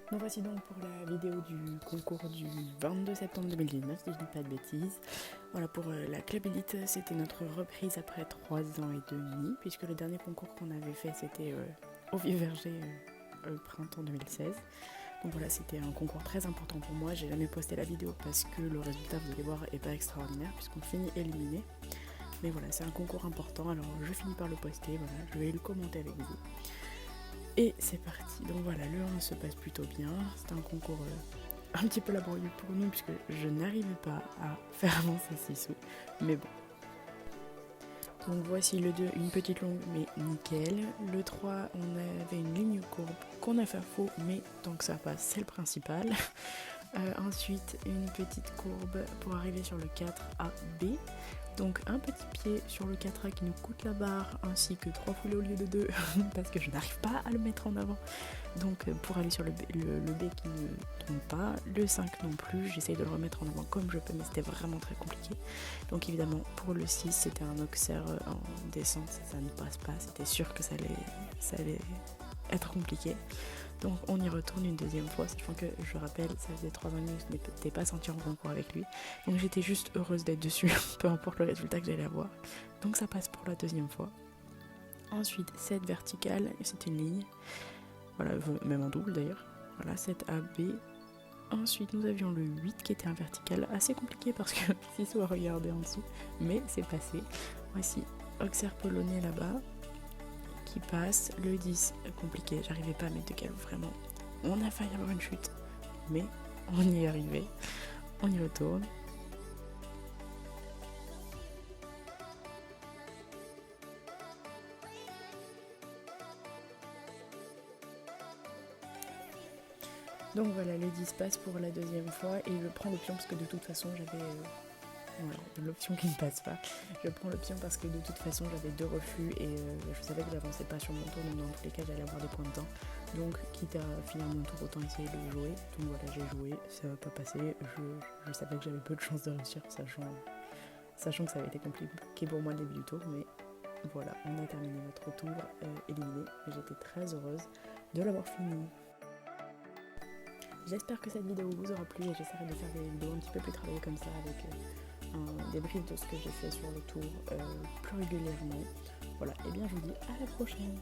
Nous voici donc pour la vidéo du concours du 22 septembre 2019, si je dis pas de bêtises. Voilà, pour la Club Elite, c'était notre reprise après 3 ans et demi, puisque le dernier concours qu'on avait fait, c'était au Vieux Verger, printemps 2016. Donc voilà, c'était un concours très important pour moi. J'ai jamais posté la vidéo parce que le résultat, vous allez voir, est pas extraordinaire, puisqu'on finit éliminé. Mais voilà, c'est un concours important, alors je finis par le poster, voilà, je vais le commenter avec vous. Et c'est parti. Donc voilà, le 1 se passe plutôt bien. C'est un concours un petit peu laborieux pour nous puisque je n'arrivais pas à faire avancer 6 sous. Mais bon. Donc voici le 2, une petite longue mais nickel. Le 3, on avait une ligne courbe qu'on a fait faux, mais tant que ça passe, c'est le principal. Ensuite, une petite courbe pour arriver sur le 4AB. Donc un petit pied sur le 4A qui nous coûte la barre, ainsi que 3 foulées au lieu de 2, parce que je n'arrive pas à le mettre en avant. Donc pour aller sur le B qui ne tombe pas, le 5 non plus, j'essaye de le remettre en avant comme je peux, mais c'était vraiment très compliqué. Donc évidemment pour le 6, c'était un auxerre en descente, ça ne passe pas, c'était sûr que ça allait être compliqué. Donc on y retourne une deuxième fois, sachant que je rappelle, ça faisait 3 ans et demi que je n'étais pas sortie en concours avec lui. Donc j'étais juste heureuse d'être dessus, peu importe le résultat que j'allais avoir. Donc ça passe pour la deuxième fois. Ensuite 7 verticales, c'est une ligne. Voilà, même en double d'ailleurs. Voilà, 7 AB. Ensuite nous avions le 8 qui était un vertical assez compliqué parce que Sissou a regardé en dessous, mais c'est passé. Voici auxerre polonais là-bas qui passe, le 10 compliqué, j'arrivais pas à mettre de calme vraiment. On a failli avoir une chute, mais on y est arrivé. On y retourne. Donc voilà, le 10 passe pour la deuxième fois et je prends le pion parce que de toute façon j'avais voilà, l'option qui ne passe pas. Je prends le pion parce que de toute façon j'avais 2 refus et je savais que j'avançais pas sur mon tour, donc dans tous les cas j'allais avoir des points de temps. Donc quitte à finir mon tour, autant essayer de jouer. Donc voilà, j'ai joué, ça va pas passer. Je savais que j'avais peu de chances de réussir, sachant que ça avait été compliqué pour moi le début du tour, mais voilà, on a terminé notre tour éliminé et j'étais très heureuse de l'avoir fini. J'espère que cette vidéo vous aura plu et j'essaierai de faire des vidéos un petit peu plus travaillées comme ça avec un débrief de ce que j'ai fait sur le tour plus régulièrement. Voilà, et bien je vous dis à la prochaine.